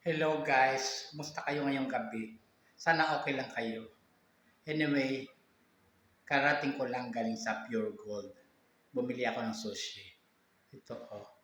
Hello guys, kumusta kayo ngayong gabi? Sana okay lang kayo. Anyway, karating ko lang galing sa Pure Gold. Bumili ako ng sushi. Ito oh.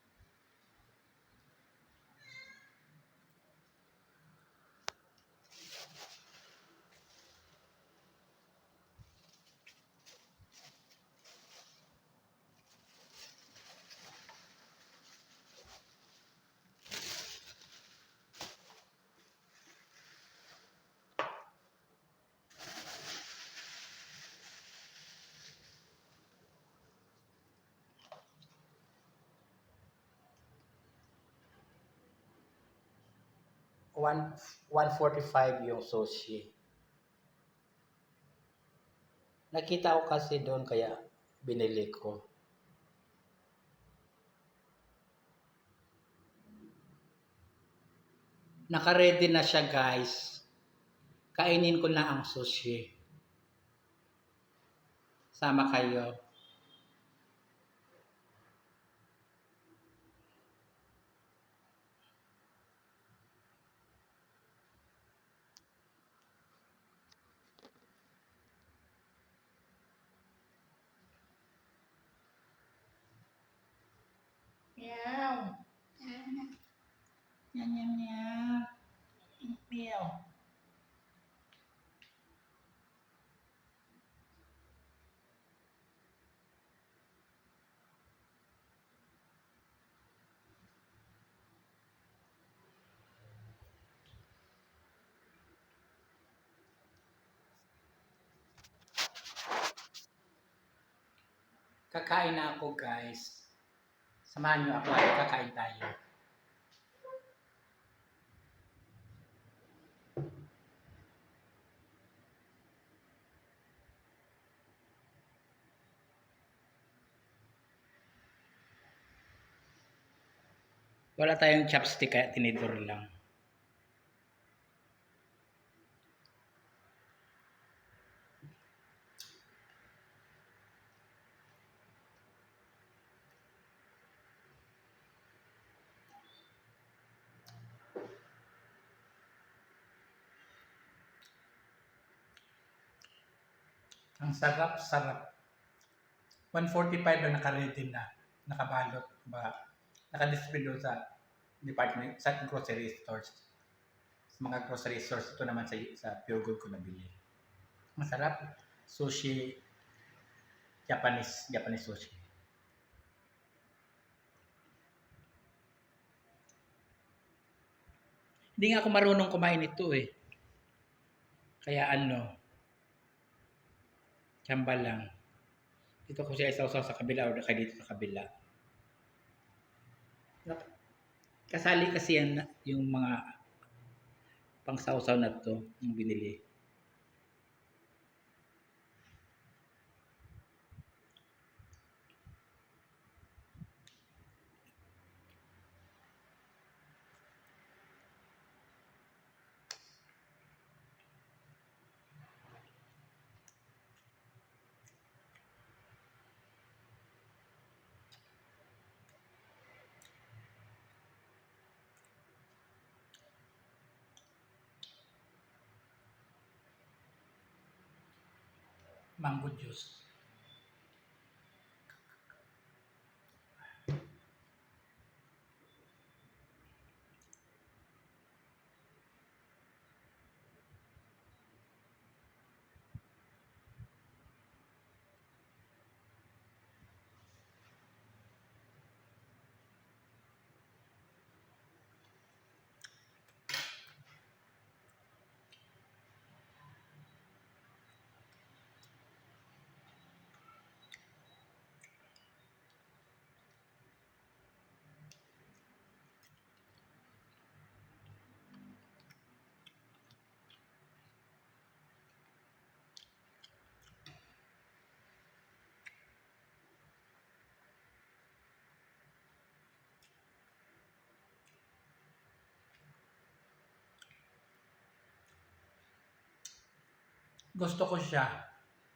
145 yung sushi. Nakita ko kasi doon kaya binili ko. Naka-ready na siya guys. Kainin ko na ang sushi. Sama kayo. Meow. Meow, meow, meow. Meow. Kakain na ako guys. Samahan niyo ako at kakain tayo. Wala tayong chopstick kaya tinidor lang. Ang sarap-sarap. 145 na naka-ready na. Nakabalot. Naka-display doon sa department, sa grocery stores. Sa mga grocery stores, ito naman sa Pure Gold ko nabili. Masarap. Sushi. Japanese sushi. Hindi nga ako marunong kumain ito eh. Kaya tsamba lang. Dito ko siya isaw-saw sa kabila o kaya dito sa kabila. Kasali kasi yan yung mga pang-saw-saw na to yung binili. Mango juice. Gusto ko siya.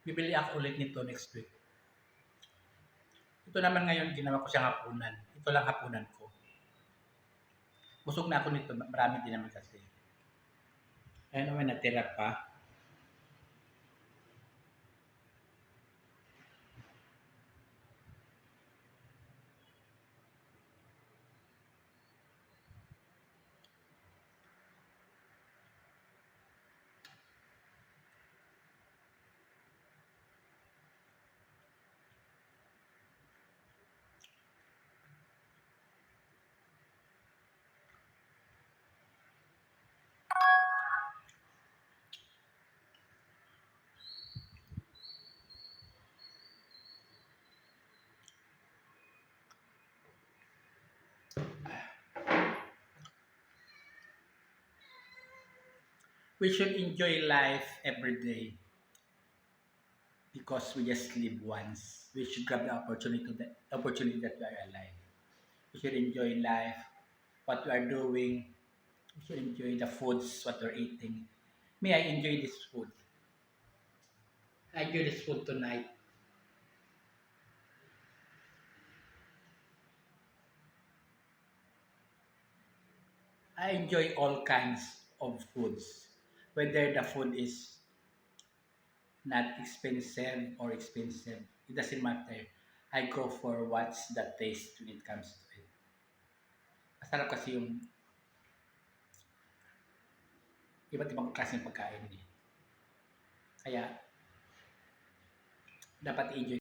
Bibili ako ulit nito next week. Ito naman ngayon, ginawa ko siyang hapunan. Ito lang hapunan ko. Busog na ako nito, marami din naman kasi. Ayun naman, natira pa. We should enjoy life every day because we just live once. We should grab the opportunity that we are alive. We should enjoy life, what we are doing. We should enjoy the foods, what we're eating. Me, I enjoy this food. I enjoy this food tonight. I enjoy all kinds of foods. Whether the food is not expensive or expensive, it doesn't matter. I go for what's the taste when it comes to it. Masarap kasi yung iba't ibang klaseng pagkain eh. Kaya dapat i-enjoy